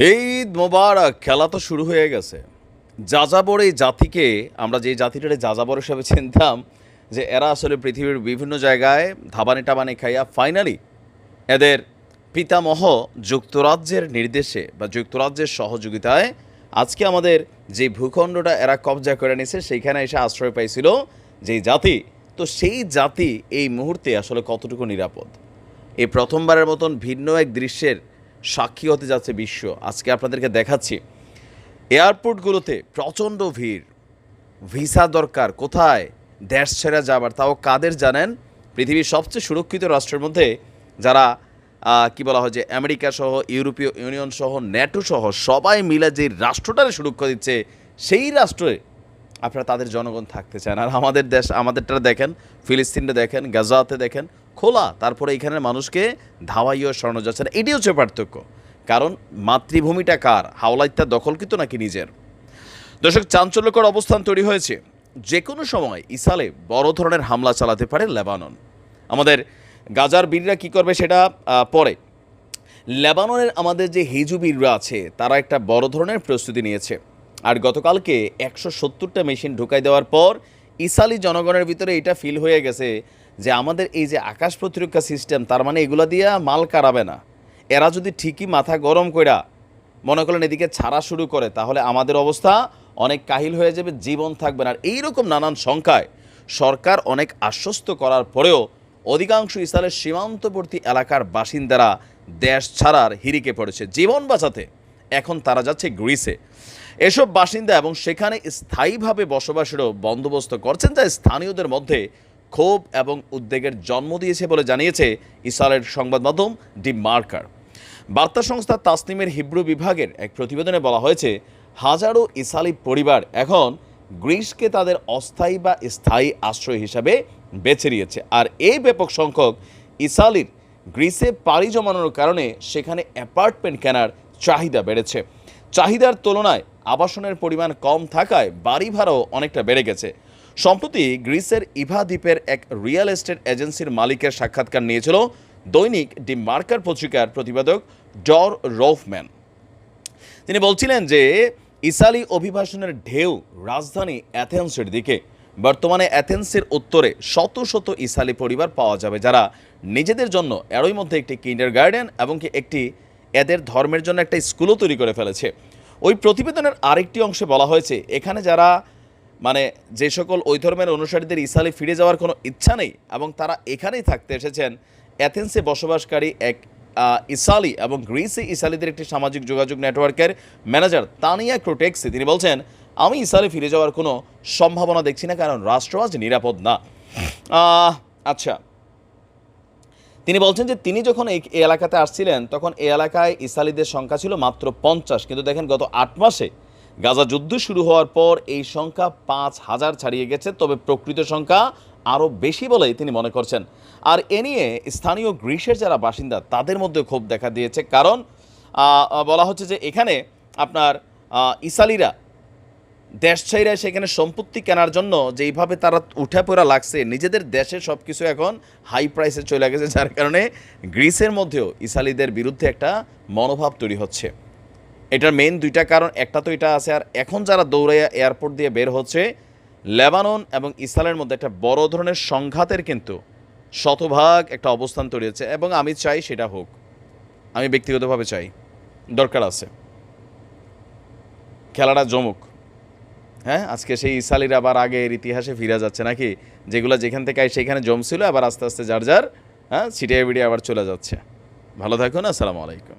ঈদ মোবারক। খেলা তো শুরু হয়ে গেছে। যাযাবর এই জাতিকে আমরা যে জাতিটারে যাযাবর হিসেবে চিনতাম, যে এরা আসলে পৃথিবীর বিভিন্ন জায়গায় ধাবানি টাবানি খাইয়া ফাইনালি এদের পিতামহ যুক্তরাজ্যের নির্দেশে বা যুক্তরাজ্যের সহযোগিতায় আজকে আমাদের যে ভূখণ্ডটা এরা কবজা করে নিছে সেইখানে এসে আশ্রয় পাইছিল যেই জাতি, তো সেই জাতি এই মুহূর্তে আসলে কতটুকু নিরাপদ, এই প্রথমবারের মতন ভিন্ন এক দৃশ্যের সাক্ষী হতে যাচ্ছে বিশ্ব। আজকে আপনাদেরকে দেখাচ্ছি এয়ারপোর্টগুলোতে প্রচণ্ড ভিড়, ভিসা দরকার, কোথায় দেশ ছেড়ে যাবার, তাও কাদের জানেন? পৃথিবীর সবচেয়ে সুরক্ষিত রাষ্ট্রের মধ্যে যারা কি বলা হয় যে আমেরিকা সহ ইউরোপীয় ইউনিয়ন সহ ন্যাটো সহ সবাই মিলে যে রাষ্ট্রটারে সুরক্ষা দিচ্ছে, সেই রাষ্ট্রে আপনারা তাদের জনগণ থাকতে চান। আর আমাদের দেশ, আমাদেরটা দেখেন, ফিলিস্তিনটা দেখেন, গাজাতে দেখেন, খোলা, তারপরে এখানের মানুষকে ধাওয়াইও সরানো যাচ্ছে না। এটি হচ্ছে পার্থক্য। কারণ মাতৃভূমিটা কার? হাওলাইত্যা দখলকৃত নাকি নিজের? দর্শক, চাঞ্চল্যকর অবস্থান তৈরি হয়েছে। যে কোনো সময় ইসরায়েলে বড় ধরনের হামলা চালাতে পারে লেবানন। আমাদের গাজার বীররা কী করবে সেটা পরে। লেবাননের আমাদের যে হিজু বীররা আছে তারা একটা বড় ধরনের প্রস্তুতি নিয়েছে। আর গতকালকে 170টা মেশিন ঢুকাই দেওয়ার পর ইসরায়েলি জনগণের ভিতরে এটা ফিল হয়ে গেছে যে আমাদের এই যে আকাশ প্রতিরক্ষা সিস্টেম, তার মানে এগুলো দিয়ে মাল কারাবে না। এরা যদি ঠিকই মাথা গরম কইরা মনে করলেন এদিকে ছাড়া শুরু করে, তাহলে আমাদের অবস্থা অনেক কাহিল হয়ে যাবে, জীবন থাকবে না। আর এইরকম নানান সংখ্যায় সরকার অনেক আশ্বস্ত করার পরেও অধিকাংশ ইসরায়েলের সীমান্তবর্তী এলাকার বাসিন্দারা দেশ ছাড়ার হিরিকে পড়েছে জীবন বাঁচাতে। এখন তারা যাচ্ছে গ্রিসে। এসব বাসিন্দা এবং সেখানে স্থায়ীভাবে বসবাসেরও বন্দোবস্ত করছেন, যা স্থানীয়দের মধ্যে ক্ষোভ এবং উদ্বেগের জন্ম দিয়েছে বলে জানিয়েছে ইসরায়েলের সংবাদ মাধ্যম ডি মার্কার। বার্তা সংস্থা তাসনিমের হিব্রু বিভাগের এক প্রতিবেদনে বলা হয়েছে, হাজারো ইসরায়েলি পরিবার এখন গ্রিসকে তাদের অস্থায়ী বা স্থায়ী আশ্রয় হিসাবে বেছে নিয়েছে। আর এই ব্যাপক সংখ্যক ইসরায়েলির গ্রিসে পাড়ি জমানোর কারণে সেখানে অ্যাপার্টমেন্ট কেনার চাহিদা বেড়েছে। চাহিদার তুলনায় আবাসনের পরিমাণ কম থাকায় বাড়ি ভাড়াও অনেকটা বেড়ে গেছে। সম্প্রতি গ্রিসের ইভা দ্বীপের এক রিয়েল এস্টেট এজেন্সির মালিকের সাক্ষাৎকার নিয়েছিল দৈনিক ডি মার্কার পত্রিকার প্রতিবেদক ডর রৌফম্যান। তিনি বলছিলেন যে ইসরায়েলি অভিবাসনের ঢেউ রাজধানী অ্যাথেন্সের দিকে। বর্তমানে অ্যাথেন্সের উত্তরে শত শত ইসরায়েলি পরিবার পাওয়া যাবে যারা নিজেদের জন্য এরই মধ্যে একটি কিন্ডারগার্টেন এবং একটি এদের ধর্মের জন্য একটা স্কুলও তৈরি করে ফেলেছে। ওই প্রতিবেদনের আরেকটি অংশে বলা হয়েছে, এখানে যারা মানে যে সকল ওই ধর্মের অনুসারীদের ইসরায়েলে ফিরে যাওয়ার কোনো ইচ্ছা নেই এবং তারা এখানেই থাকতে এসেছেন। অ্যাথেন্সে বসবাসকারী এক ইসরায়েলি এবং গ্রিসে ইসরায়েলিদের একটি সামাজিক যোগাযোগ নেটওয়ার্কের ম্যানেজার তানিয়া ক্রোটেক্সি, তিনি বলছেন, আমি ইসরায়েলে ফিরে যাওয়ার কোনো সম্ভাবনা দেখছি না, কারণ রাষ্ট্র আজ নিরাপদ না। আচ্ছা, তিনি বলছেন যে তিনি যখন এই এলাকাতে আসছিলেন তখন এই এলাকায় ইসরায়েলিদের সংখ্যা ছিল মাত্র 50, কিন্তু দেখেন গত 8 মাসে গাজা যুদ্ধ শুরু হওয়ার পর এই সংখ্যা 5000 ছাড়িয়ে গেছে। তবে প্রকৃত সংখ্যা আরও বেশি বলেই তিনি মনে করছেন। আর এ নিয়ে স্থানীয় গ্রিসের যারা বাসিন্দা তাদের মধ্যে ক্ষোভ দেখা দিয়েছে, কারণ বলা হচ্ছে যে এখানে আপনার ইসরায়েলিরা দেশ ছাইরা সেখানে সম্পত্তি কেনার জন্য যেইভাবে তারা উঠে পড়া লাগছে, নিজেদের দেশে সব কিছু এখন হাই প্রাইসে চলে গেছে, যার কারণে গ্রিসের মধ্যেও ইসরায়েলিদের বিরুদ্ধে একটা মনোভাব তৈরি হচ্ছে। এটার মেইন দুইটা কারণ, একটা তো এটা আছে, আর এখন যারা দৌড়াইয়া এয়ারপোর্ট দিয়ে বের হচ্ছে, লেবানন এবং ইসরায়েলের মধ্যে একটা বড় ধরনের সংঘাতের কিন্তু শতভাগ একটা অবস্থান তৈরি হচ্ছে। এবং আমি চাই সেটা হোক, আমি ব্যক্তিগতভাবে চাই, দরকার আছে, খেলাটা জমুক। হ্যাঁ, আজকে সেই ইসরায়েলিরা আবার আগের ইতিহাসে ফিরে যাচ্ছে নাকি, যেগুলো যেখান থেকে সেখানে জমছিল, আবার আস্তে আস্তে যার যার ছিটিয়ে বিড়িয়ে আবার চলে যাচ্ছে। ভালো থাকুন, আসসালামু আলাইকুম।